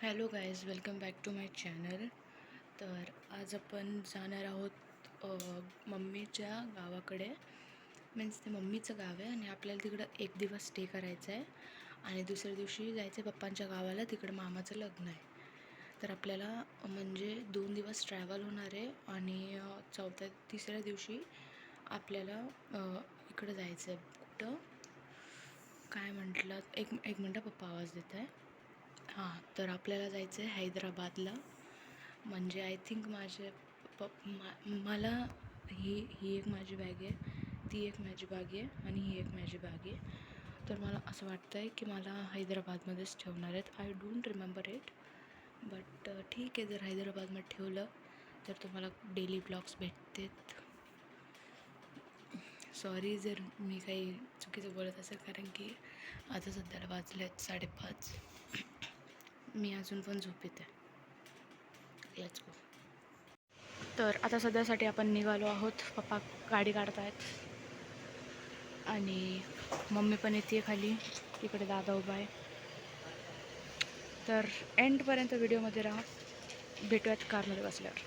Hello guys, welcome back to my channel. तर आज आपण जाणार आहोत मम्मीच्या गावाकडे. मीन्स ते मम्मीचं गाव आहे आणि आपल्याला तिकडं एक दिवस स्टे करायचं आहे आणि दुसऱ्या दिवशी जायचं आहे पप्पांच्या गावाला. तिकडं मामाचं लग्न आहे. तर आपल्याला म्हणजे 2 दिवस ट्रॅव्हल होणार आहे आणि तिसऱ्या दिवशी आपल्याला इकडं जायचं आहे. कुठं काय म्हटलं, एक मिनटं, पप्पा आवाज देत आहे. हां, तर आपल्याला जायचं आहे हैदराबादला. म्हणजे आय थिंक मला ही एक माझी बॅग आहे, ती एक माझी बॅग आहे आणि ही एक माझी बॅग आहे. तर मला असं वाटतं आहे की मला हैदराबादमध्येच ठेवणार आहेत. I don't remember it, but ठीक आहे. जर हैदराबादमध्ये ठेवलं तर तुम्हाला डेली ब्लॉग्स भेटतात. सॉरी जर मी काही चुकीचं बोलत असेल, कारण की आता सध्याला वाजले आहेत 5:30. मी अजून पण झोपेत आहे. Let's go. तर आता सध्यासाठी आपण निघालो आहोत. पप्पा गाडी काढत आहेत आणि मम्मी पण येते खाली. तिकडे दादा उभा आहे. तर एंडपर्यंत व्हिडिओमध्ये राहा. भेटूयात कारमध्ये बसल्यावर.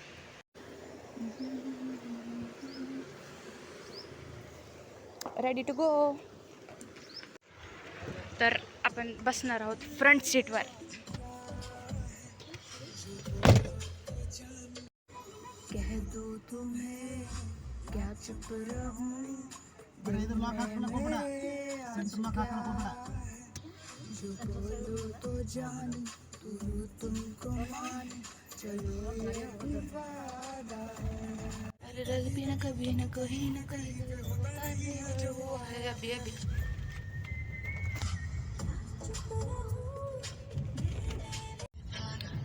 Ready to go. तर आपण बसणार आहोत फ्रंट सीटवर. कह दो तुम्हें क्या चुप रहूं, दिल में मेरे आज क्या, जो बोलो तो जान तू तुमको मान, चलो ये वादा है. अरे रल भी ना कभी ना कहीं ना कहीं होता है जो हुआ है अभी अभी.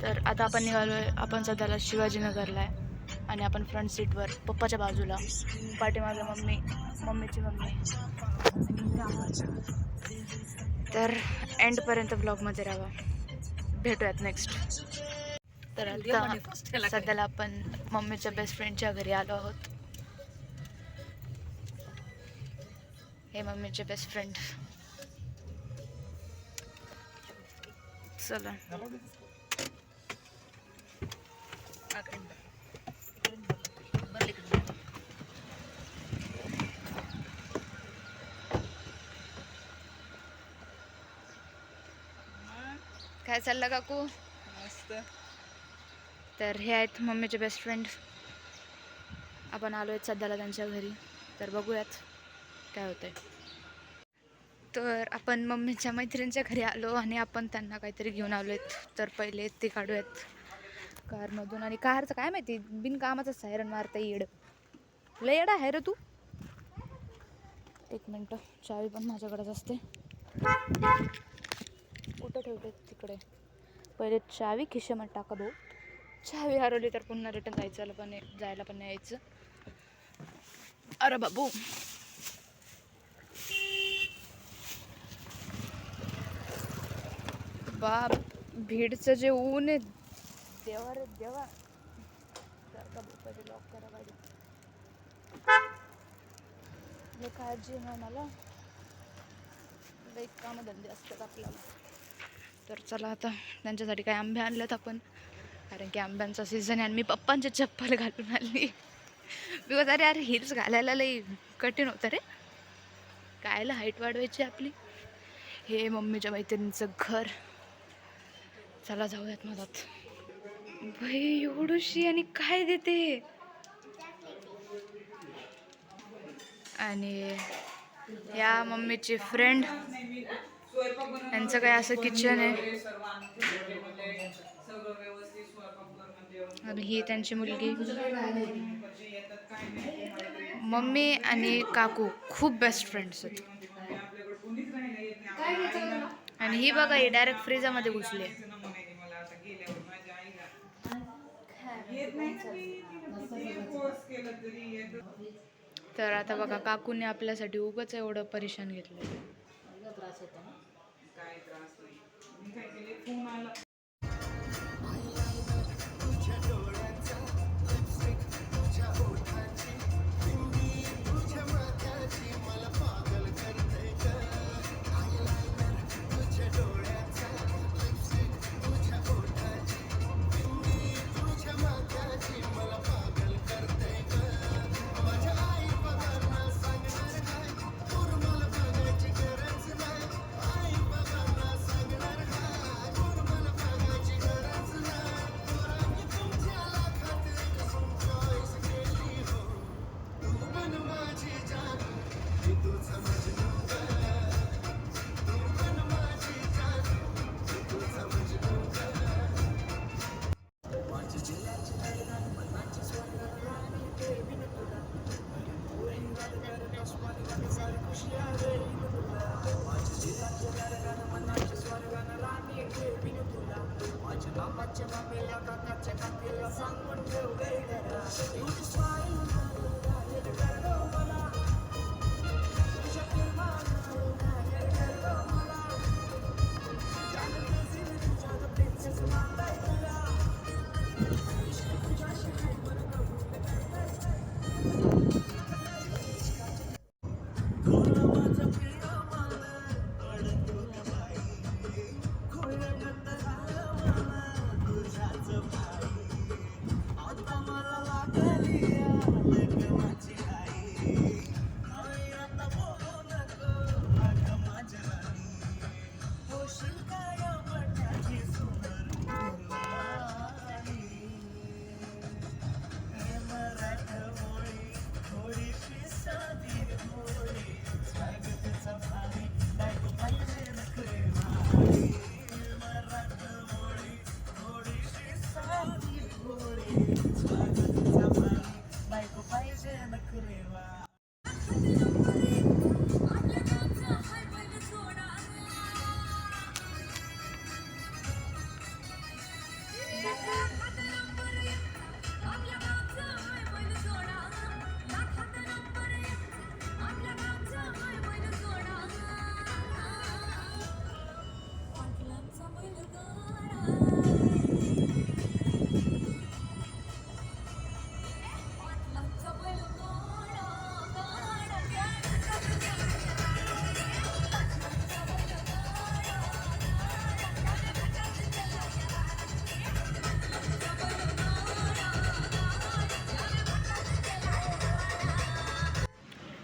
तर आता आपण निघालोय. आपण सध्याला शिवाजीनगरला आहे आणि आपण फ्रंट सीटवर, पप्पाच्या बाजूला, पाठीमागे मम्मीची मम्मी. तर एंडपर्यंत ब्लॉगमध्ये राहा. भेटूयात नेक्स्ट. तर आता सध्याला आपण मम्मीच्या बेस्ट फ्रेंडच्या घरी आलो आहोत. हे मम्मीचे बेस्ट फ्रेंड. चला. काय चाललं काकू? मस्त. तर हे आहेत मम्मीचे बेस्ट फ्रेंड. आपण आलो आहेत सध्याला त्यांच्या घरी. तर बघूयात काय होतंय. तर आपण मम्मीच्या मैत्रिणीच्या घरी आलो आणि आपण त्यांना काहीतरी घेऊन आलो आहेत. तर पहिले ते काढूयात कारमधून. आणि कारचं काय माहिती, बिनकामाचं सायरन मारता येड. लय येडा आहे रे तू. एक मिनटं, चावी पण माझ्याकडेच असते. कुठं ठेवते? तिकडे. पहिले चावी खिशामध्ये टाका भाऊ. चावी हरवली तर पुन्हा रिटर्न जायला पण नाही यायचं. अरे बाबू. बाप, भीडचं जे ऊन आहे, देवा रे देवा. लॉक करा गाडी. लय काळजी आहे मला. लई कामधंदे असतात आपल्याला. तर चला आता त्यांच्यासाठी काय आंबे आणलेत आपण, कारण की आंब्यांचा सीझन आहे. आणि मी पप्पांचे चप्पल घालून आली. बिकॉज अरे हिल्स घालायला लई कठीण होतं रे. कायला हाईट वाढवायची आपली. हे मम्मीच्या मैत्रिणीचं घर. चला जाऊयात मधात. भाई एवढूशी आणि काय देते. आणि या मम्मीची फ्रेंड, यांचं काय असं किचन आहे. आणि ही त्यांची मुलगी. मम्मी आणि काकू खूप बेस्ट फ्रेंड्स आहेत. आणि ही बघा, ही डायरेक्ट फ्रीजामध्ये घुसली. तर आता बघा, काकूने आपल्यासाठी उगाच एवढं परेशान घेतलं. त्रास होता ना. काय त्रास नाही.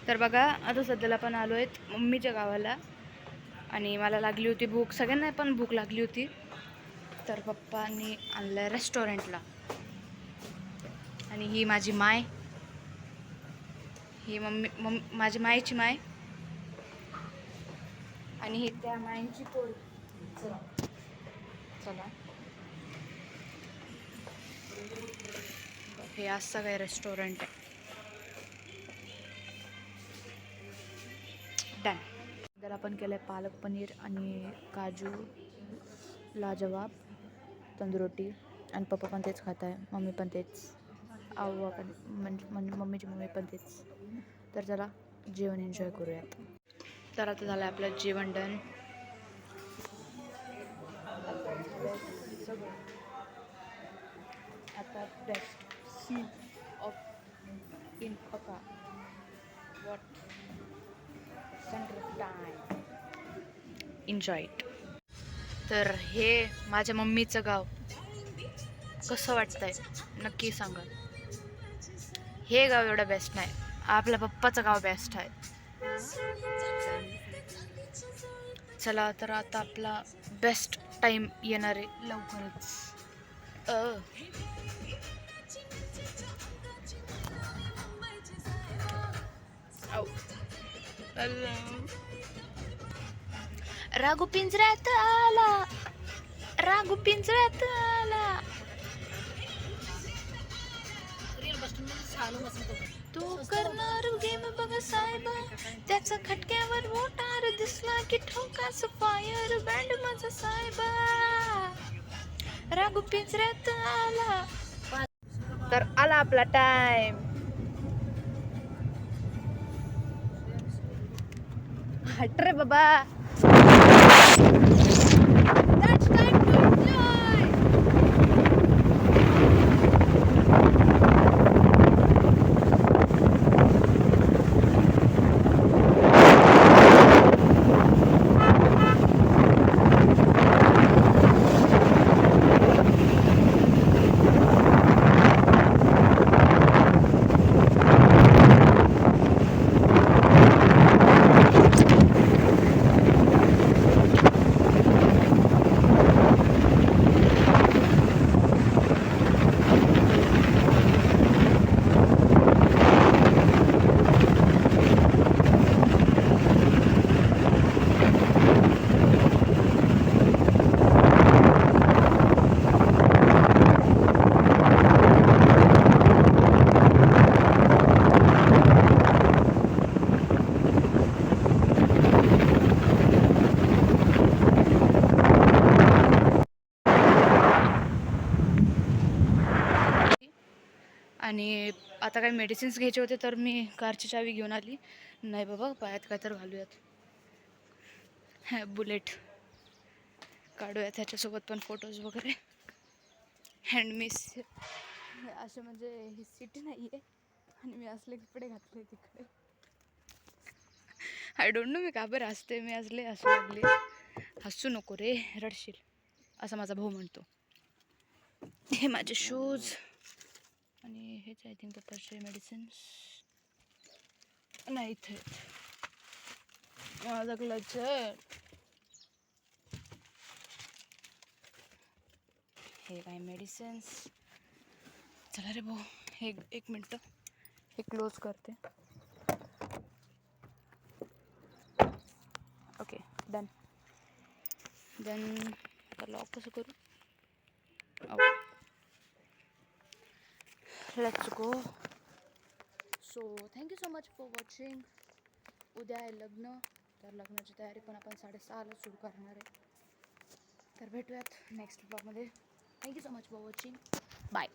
तर बघा आता सध्याला पण आलो आहेत मम्मीच्या गावाला आणि मला लागली होती भूक, सगळ्यांना पण भूक लागली होती. तर पप्पांनी आणलं रेस्टॉरंटला. आणि ही माझी माय, ही माझी मायची माय आणि ही त्या मायची पोळी. चला चला, हे असं काय रेस्टॉरंट आहे. डन. त्याला आपण केलं आहे पालक पनीर आणि काजू लाजवाब तंदुरोटी. आणि पप्पा पण तेच खात आहे, मम्मी पण तेच, आव्वा पण म्हणजे मम्मीची मम्मी पण तेच. तर चला जेवण एन्जॉय करूयात. तर आता झालं आपलं जेवण डन. आता बेस्ट सीन ऑफ इन पका वॉट टाइम एन्जॉय इट. तर हे माझ्या मम्मीचं गाव कसं वाटतंय नक्की सांगा. हे गाव एवढं बेस्ट नाही, आपल्या पप्पाचं गाव बेस्ट आहे. चला तर आता आपला बेस्ट टाइम येणार आहे लवकरच. राघू पिंजऱ्यात आला, राघू पिंजऱ्यात आला. तू करणार गेम बघ साहेबा, त्याचा खटक्यावर मोटार दिसला की ठोकाच फायर बँड माझा साहेबा. राघू पिंजऱ्यात आला. तर आला आपला टाइम. हट रे बाबा. That's time to enjoy. आणि आता काही मेडिसिन्स घ्यायचे होते तर मी कारची चावी घेऊन आली. नाही बाबा, पायात काय तर घालूयात. बुलेट काढूयात त्याच्यासोबत पण फोटोज वगैरे. अँड मी असे म्हणजे ही सिटी नाही आहे आणि मी असले कपडे घातले तिकडे. आय डोंट नो मी का बरं हसते. मी असले हसू लागले. हसू नको रे, रडशील, असं माझा भाऊ म्हणतो. हे माझे शूज आणि हेच आय थिंक पप्पाचे मेडिसिन्स. नाही इथे माझा क्लचर. हे काय मेडिसिन्स. चला रे भाऊ, हे एक मिनटं हे क्लोज करते. Okay done. देन आता लॉक कसं करू. Okay let's go. So thank you so much for watching. उद्या आहे लग्न, तर लग्नाची तयारी पण आपण 6:30ला सुरू करणार आहे. तर भेटूयात नेक्स्ट ब्लॉगमध्ये. Thank you so much for watching. Bye.